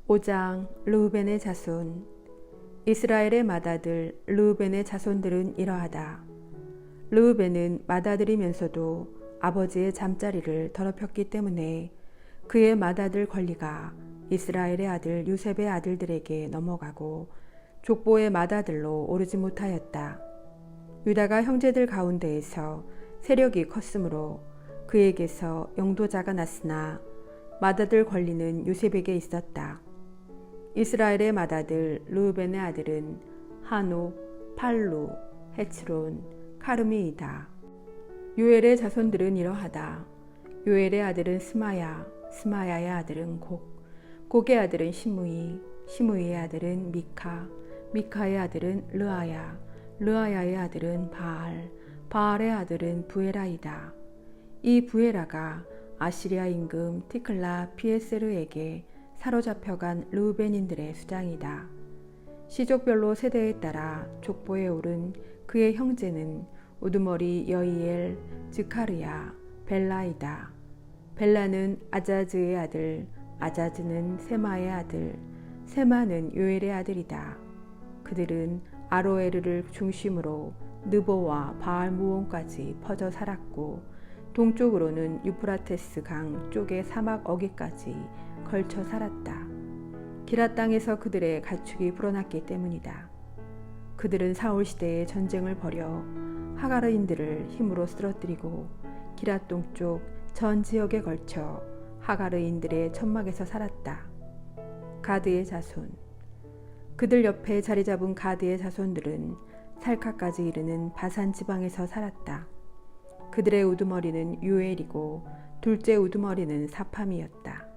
5장 르우벤의 자손. 이스라엘의 맏아들 르우벤의 자손들은 이러하다. 르우벤은 맏아들이면서도 아버지의 잠자리를 더럽혔기 때문에 그의 맏아들 권리가 이스라엘의 아들 요셉의 아들들에게 넘어가고 족보의 맏아들로 오르지 못하였다. 유다가 형제들 가운데에서 세력이 컸으므로 그에게서 영도자가 났으나 맏아들 권리는 요셉에게 있었다. 이스라엘의 맏아들 르우벤의 아들은 하녹, 팔루, 헤츠론, 카르미이다. 요엘의 자손들은 이러하다. 요엘의 아들은 스마야, 스마야의 아들은 곡, 곡의 아들은 시므이, 시므이의 아들은 미카, 미카의 아들은 르아야, 르아야의 아들은 바알, 바알의 아들은 부에라이다. 이 부에라가 아시리아 임금 티클라 피에세르에게 사로잡혀간 르우벤인들의 수장이다. 시족별로 세대에 따라 족보에 오른 그의 형제는 우두머리 여이엘, 즈카르야, 벨라이다. 벨라는 아자즈의 아들, 아자즈는 세마의 아들, 세마는 요엘의 아들이다. 그들은 아로에르를 중심으로 느보와 바알무온까지 퍼져 살았고 동쪽으로는 유프라테스 강 쪽의 사막 어귀까지 걸쳐 살았다. 기라 땅에서 그들의 가축이 불어났기 때문이다. 그들은 사울 시대에 전쟁을 벌여 하가르인들을 힘으로 쓰러뜨리고 기라 동쪽 전 지역에 걸쳐 하가르인들의 천막에서 살았다. 가드의 자손. 그들 옆에 자리 잡은 가드의 자손들은 살카까지 이르는 바산 지방에서 살았다. 그들의 우두머리는 유엘이고 둘째 우두머리는 사팜이었다.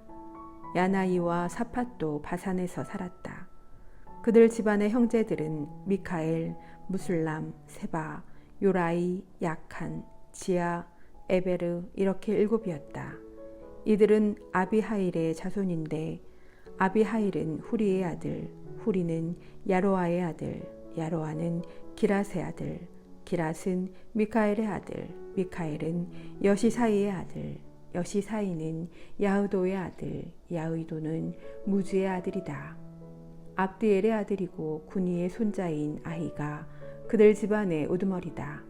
야나이와 사팟도 바산에서 살았다. 그들 집안의 형제들은 미카엘, 무술람, 세바, 요라이, 야칸, 지아, 에베르 이렇게 7이었다. 이들은 아비하일의 자손인데 아비하일은 후리의 아들, 후리는 야로아의 아들, 야로아는 기랏의 아들, 기랏은 미카엘의 아들, 미카엘은 여시사이의 아들, 여시사이는 야흐도의 아들, 야흐도는 무즈의 아들이다. 압디엘의 아들이고 구니의 손자인 아히가 그들 집안의 우두머리다.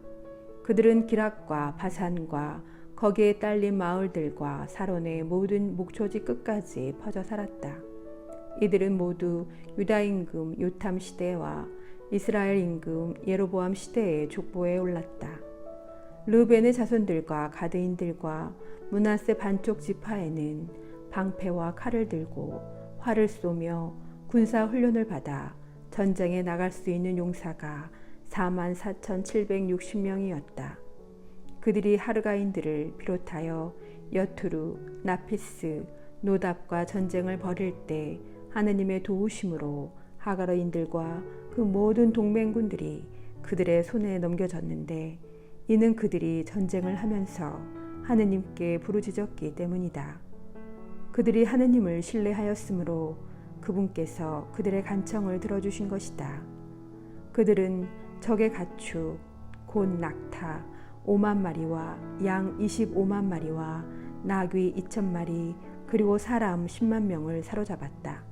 그들은 기랏과 바산과 거기에 딸린 마을들과 사론의 모든 목초지 끝까지 퍼져 살았다. 이들은 모두 유다 임금 요탐 시대와 이스라엘 임금 예로보암 시대의 족보에 올랐다. 르우벤의 자손들과 가드인들과 므낫세 반쪽 지파에는 방패와 칼을 들고 활을 쏘며 군사 훈련을 받아 전쟁에 나갈 수 있는 용사가 44,760명이었다. 그들이 하르가인들을 비롯하여 여투루, 나피스, 노답과 전쟁을 벌일 때 하느님의 도우심으로 하가르인들과 그 모든 동맹군들이 그들의 손에 넘겨졌는데 이는 그들이 전쟁을 하면서 하느님께 부르짖었기 때문이다. 그들이 하느님을 신뢰하였으므로 그분께서 그들의 간청을 들어주신 것이다. 그들은 적의 가축, 곧 낙타 5만 마리와 양 25만 마리와 나귀 2,000마리 그리고 사람 10만 명을 사로잡았다.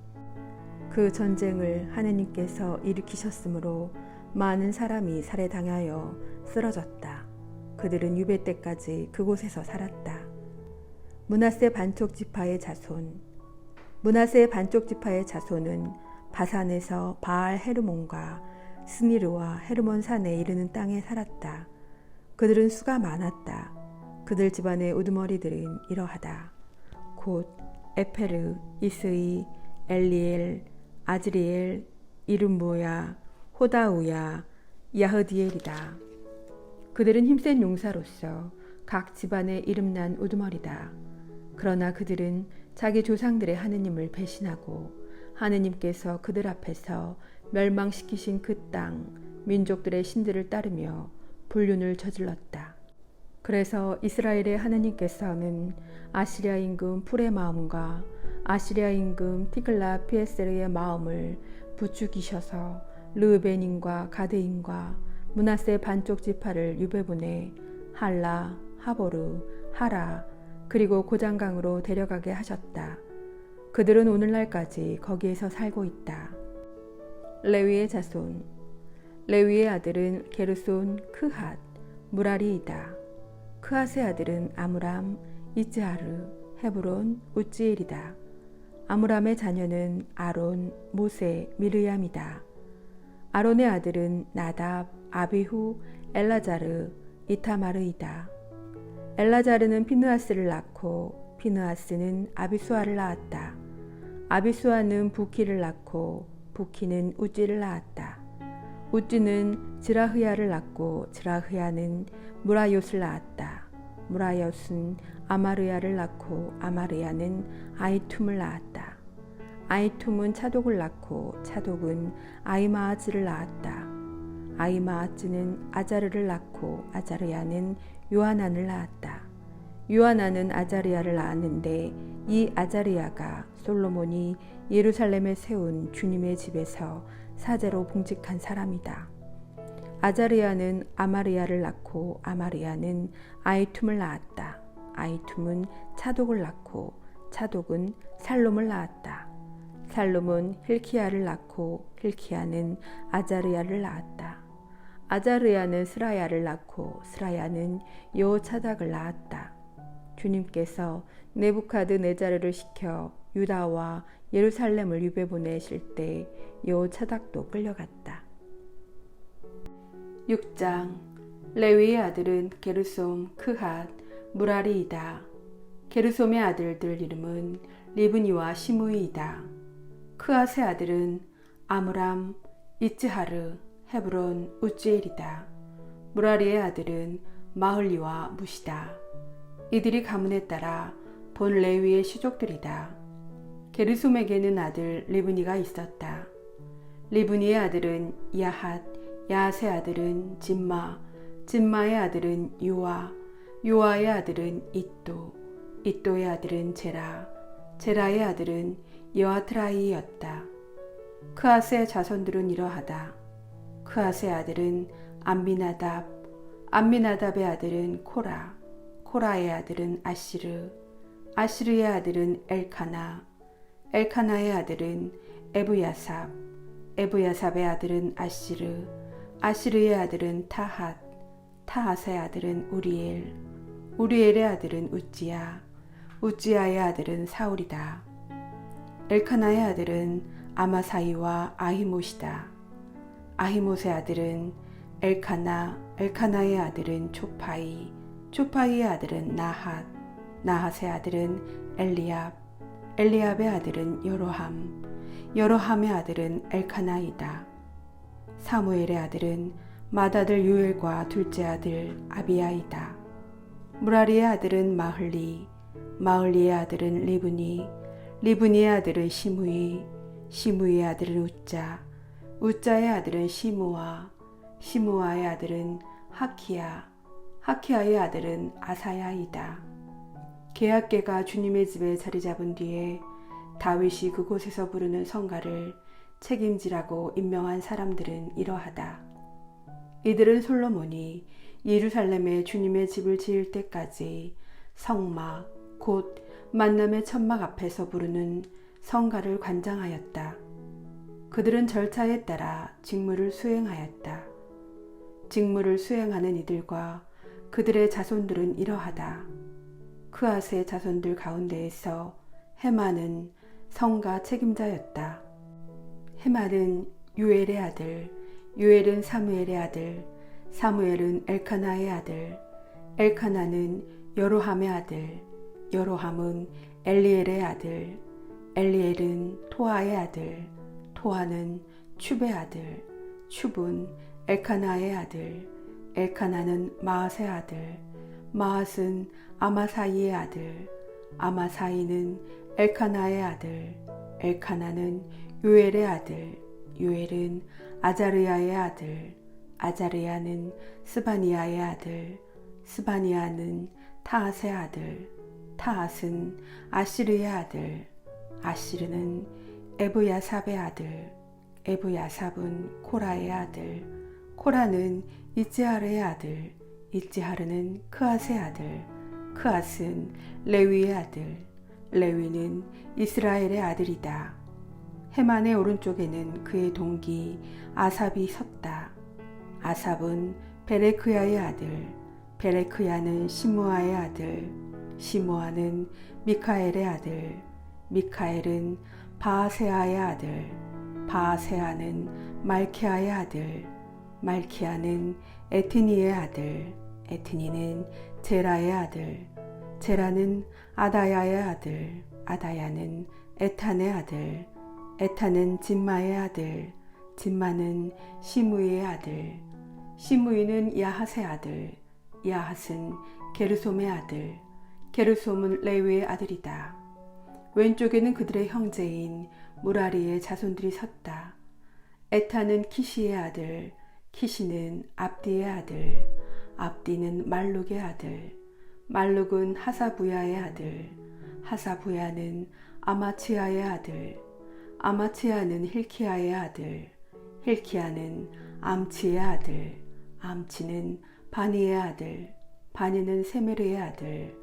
그 전쟁을 하느님께서 일으키셨으므로 많은 사람이 살해당하여 쓰러졌다. 그들은 유배 때까지 그곳에서 살았다. 므낫세 반쪽 지파의 자손. 므낫세 반쪽 지파의 자손은 바산에서 바알 헤르몬과 스니르와 헤르몬 산에 이르는 땅에 살았다. 그들은 수가 많았다. 그들 집안의 우두머리들은 이러하다. 곧 에페르, 이스이, 엘리엘, 아즈리엘, 이름무야, 호다우야, 야흐디엘이다. 그들은 힘센 용사로서 각 집안의 이름난 우두머리다. 그러나 그들은 자기 조상들의 하느님을 배신하고 하느님께서 그들 앞에서 멸망시키신 그 땅, 민족들의 신들을 따르며 불륜을 저질렀다. 그래서 이스라엘의 하느님께서는 아시리아 임금 풀의 마음과 아시리아 임금 티글라 피에세르의 마음을 부추기셔서 르우벤인과 가드인과 므낫세 반쪽 지파를 유배 보내 할라, 하보르, 하라 그리고 고장강으로 데려가게 하셨다. 그들은 오늘날까지 거기에서 살고 있다. 레위의 자손. 레위의 아들은 게르손, 크핫, 무라리이다. 크핫의 아들은 아므람, 이즈하르, 헤브론, 우찌엘이다. 아므람의 자녀는 아론, 모세, 미르얌이다. 아론의 아들은 나답, 아비후, 엘라자르, 이타마르이다. 엘라자르는 피느하스를 낳고 피느하스는 아비수아를 낳았다. 아비수아는 부키를 낳고 부키는 우찌를 낳았다. 우찌는 지라흐야를 낳고 지라흐야는 무라옅을 낳았다. 무라옅은 아마르야를 낳고 아마르야는 아이툼을 낳았다. 아이툼은 차독을 낳고 차독은 아이마아즈를 낳았다. 아이마아즈는 아자르를 낳고 아자르야는 요하난을 낳았다. 요하난은 아자르야를 낳았는데 이 아자르야가 솔로몬이 예루살렘에 세운 주님의 집에서 사제로 봉직한 사람이다. 아자르야는 아마르야를 낳고 아마르야는 아이툼을 낳았다. 아이툼은 차독을 낳고 차독은 살롬을 낳았다. 살롬은 힐키야를 낳고 힐키야는 아자르야를 낳았다. 아자르야는 스라야를 낳고 스라야는 여호차닥을 낳았다. 주님께서 네부카드네자르를 시켜 유다와 예루살렘을 유배 보내실 때 여호차닥도 끌려갔다. 6장. 레위의 아들은 게르솜, 크핫, 무라리이다. 게르솜의 아들들 이름은 리브니와 시므이이다. 크핫의 아들은 아므람, 이츠하르, 헤브론, 우찌엘이다. 무라리의 아들은 마흘리와 무시다. 이들이 가문에 따라 본 레위의 시족들이다. 게르솜에게는 아들 리브니가 있었다. 리브니의 아들은 야핫, 야핫의 아들은 짐마, 짐마의 아들은 요아, 요아의 아들은 이또, 이또의 아들은 제라, 제라의 아들은 여아트라이였다. 크핫의 자손들은 이러하다. 크핫의 아들은 암미나답, 암미나답의 아들은 코라, 코라의 아들은 아시르, 아시르의 아들은 엘카나, 엘카나의 아들은 에브야삽, 에브야삽의 아들은 아시르, 아시르의 아들은 타핫, 타핫의 아들은 우리엘, 우리엘의 아들은 우찌야, 우찌야의 아들은 사울이다. 엘카나의 아들은 아마사이와 아히못이다. 아히못의 아들은 엘카나, 엘카나의 아들은 초파이, 초파이의 아들은 나핫, 나핫의 아들은 엘리압, 엘리압의 아들은 여로함, 여로함의 아들은 엘카나이다. 사무엘의 아들은 맏아들 요엘과 둘째 아들 아비야이다. 무라리의 아들은 마흘리, 마흘리의 아들은 리브니, 리브니의 아들은 시므이, 시므이의 아들은 우짜, 우짜의 아들은 시므아, 시므아의 아들은 하키야, 하키야의 아들은 아사야이다. 계약계가 주님의 집에 자리 잡은 뒤에 다윗이 그곳에서 부르는 성가를 책임지라고 임명한 사람들은 이러하다. 이들은 솔로몬이 예루살렘에 주님의 집을 지을 때까지 성막, 곧 만남의 천막 앞에서 부르는 성가를 관장하였다. 그들은 절차에 따라 직무를 수행하였다. 직무를 수행하는 이들과 그들의 자손들은 이러하다. 크핫의 자손들 가운데에서 헤만은 성가 책임자였다. 헤만은 요엘의 아들, 요엘은 사무엘의 아들, 사무엘은 엘카나의 아들, 엘카나는 여로함의 아들, 여로함은 엘리엘의 아들, 엘리엘은 토아의 아들, 토아는 춥의 아들, 춥은 엘카나의 아들, 엘카나는 마앗의 아들, 마앗은 아마사이의 아들, 아마사이는 엘카나의 아들, 엘카나는 요엘의 아들, 요엘은 아자르야의 아들, 아자르야는 스바니아의 아들, 스바니아는 타앗의 아들, 타앗은 아시르의 아들, 아시르는 에브야삽의 아들, 에브야삽은 코라의 아들, 코라는 이즈하르의 아들, 이즈하르는 크앗의 아들, 크앗은 레위의 아들, 레위는 이스라엘의 아들이다. 헤만의 오른쪽에는 그의 동기 아삽이 섰다. 아삽은 베레크야의 아들, 베레크야는 시므아의 아들, 시므아는 미카엘의 아들, 미카엘은 바아세아의 아들, 바아세아는 말키아의 아들, 말키아는 에트니의 아들, 에트니는 제라의 아들, 제라는 아다야의 아들, 아다야는 에탄의 아들, 에탄은 짐마의 아들, 짐마는 시므이의 아들, 시므이는 야핫의 아들, 야핫은 게르솜의 아들, 게르솜은 레위의 아들이다. 왼쪽에는 그들의 형제인 무라리의 자손들이 섰다. 에탄은 키시의 아들, 키시는 압디의 아들, 압디는 말룩의 아들, 말룩은 하사부야의 아들, 하사부야는 아마치아의 아들, 아마치아는 힐키야의 아들, 힐키야는 암치의 아들, 암치는 바니의 아들, 바니는 세메르의 아들,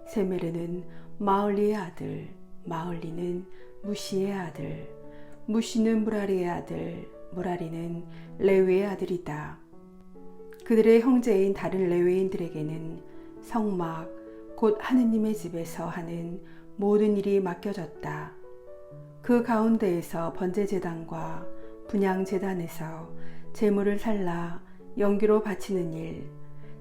세메르는 마을리의 아들, 마을리는 무시의 아들, 무시는 무라리의 아들, 무라리는 레위의 아들이다. 그들의 형제인 다른 레위인들에게는 성막, 곧 하느님의 집에서 하는 모든 일이 맡겨졌다. 그 가운데에서 번제제단과 분향제단에서 제물을 살라 연기로 바치는 일,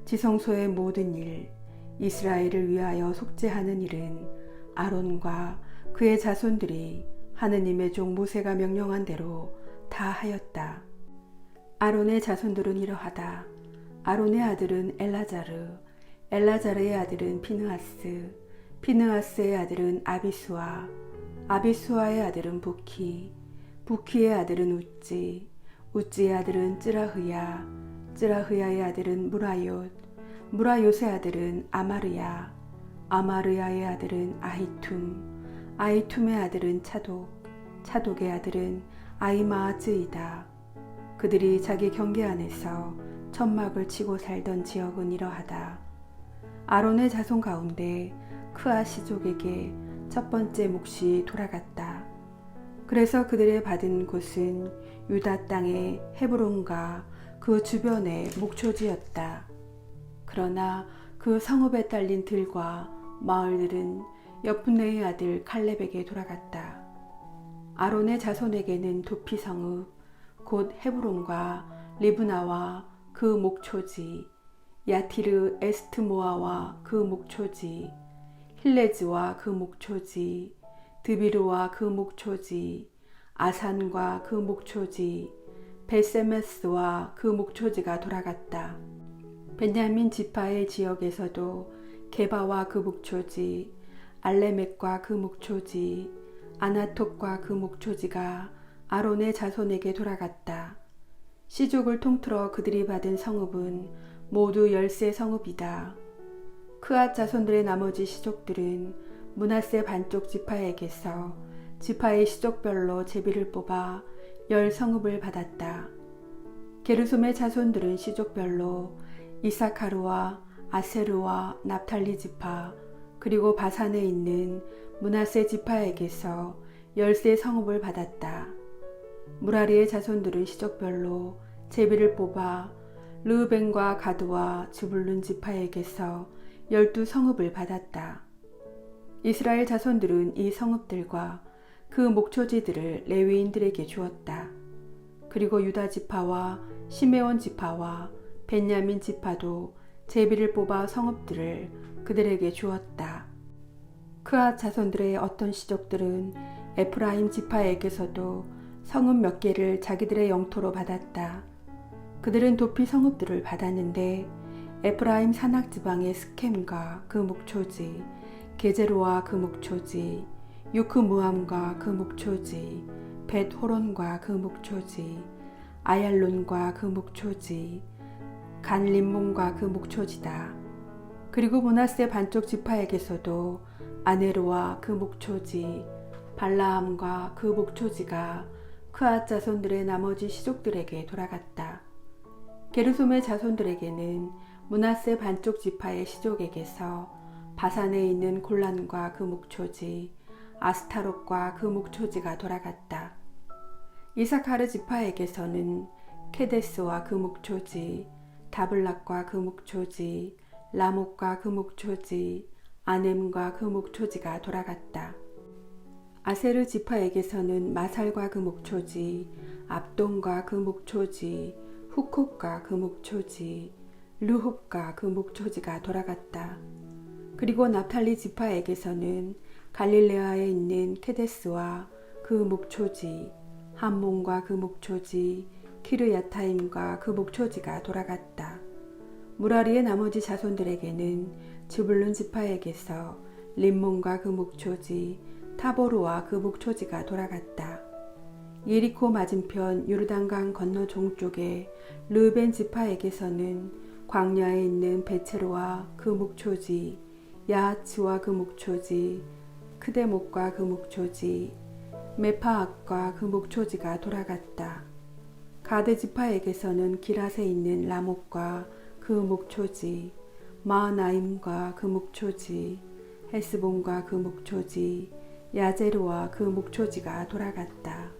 지성소의 모든 일, 이스라엘을 위하여 속죄하는 일은 아론과 그의 자손들이 하느님의 종 모세가 명령한 대로 다 하였다. 아론의 자손들은 이러하다. 아론의 아들은 엘라자르, 엘라자르의 아들은 피느하스, 피느하스의 아들은 아비수아, 아비수아의 아들은 부키, 부키의 아들은 우찌, 우찌의 아들은 쯔라흐야, 쯔라흐야의 아들은 무라욤, 무라욤의 아들은 아마르야, 아마르야의 아들은 아히툼, 아히툼의 아들은 차독, 차독의 아들은 아이마아즈이다. 그들이 자기 경계 안에서 천막을 치고 살던 지역은 이러하다. 아론의 자손 가운데 크아 시족에게 첫 번째 몫이 돌아갔다. 그래서 그들의 받은 곳은 유다 땅의 헤브론과 그 주변의 목초지였다. 그러나 그 성읍에 딸린 들과 마을들은 여푼네의 아들 칼렙에게 돌아갔다. 아론의 자손에게는 도피 성읍, 곧 헤브론과 리브나와 그 목초지, 야티르 에스트모아와 그 목초지, 힐레즈와 그 목초지, 드비르와 그 목초지, 아산과 그 목초지, 베세메스와 그 목초지가 돌아갔다. 베냐민 지파의 지역에서도 게바와 그 목초지, 알레멕과 그 목초지, 아나톡과 그 목초지가 아론의 자손에게 돌아갔다. 시족을 통틀어 그들이 받은 성읍은 모두 10세 성읍이다. 크앗 자손들의 나머지 시족들은 므낫세 반쪽 지파에게서 지파의 시족별로 제비를 뽑아 10성읍을 받았다. 게르솜의 자손들은 시족별로 이사카르와 아세르와 납탈리 지파 그리고 바산에 있는 므낫세 지파에게서 10세 성읍을 받았다. 무라리의 자손들은 시족별로 제비를 뽑아 르우벤과 가드와 즈불룬 지파에게서 12성읍을 받았다. 이스라엘 자손들은 이 성읍들과 그 목초지들을 레위인들에게 주었다. 그리고 유다 지파와 시메온 지파와 벤야민 지파도 제비를 뽑아 성읍들을 그들에게 주었다. 크앗 자손들의 어떤 시족들은 에프라임 지파에게서도 성읍 몇 개를 자기들의 영토로 받았다. 그들은 도피 성읍들을 받았는데 에프라임 산악지방의 스켐과 그 목초지, 게제로와 그 목초지, 유크무함과 그 목초지, 벳호론과 그 목초지, 아얄론과 그 목초지, 간림몬과 그 목초지다. 그리고 므낫세 반쪽 지파에게서도 아네르와 그 목초지, 발라함과 그 목초지가 크앗 자손들의 나머지 시족들에게 돌아갔다. 게르솜의 자손들에게는 므낫세 반쪽 지파의 시족에게서 바산에 있는 골란과 그 목초지, 아스타롯과 그 목초지가 돌아갔다. 이사카르 지파에게서는 케데스와 그 목초지, 다블락과 그 목초지, 라못과 그 목초지, 아넴과 그 목초지가 돌아갔다. 아세르 지파에게서는 마살과 그 목초지, 압돈과 그 목초지, 후콥과 그 목초지, 르홉과 그 목초지가 돌아갔다. 그리고 납탈리 지파에게서는 갈릴레아에 있는 케데스와 그 목초지, 함몬과 그 목초지, 키르야타임과 그 목초지가 돌아갔다. 무라리의 나머지 자손들에게는 즈불룬 지파에게서 림몬과 그 목초지, 타보르와 그 목초지가 돌아갔다. 예리코 맞은편 요르단강 건너 종쪽에 르벤 지파에게서는 광야에 있는 베체로와 그 목초지, 야하츠와 그 목초지, 크데목과 그 목초지, 메파악과 그 목초지가 돌아갔다. 가드 지파에게서는 기랏에 있는 라못과 그 목초지, 마하나임과 그 목초지, 헤스본과 그 목초지, 야제르와 그 목초지가 돌아갔다.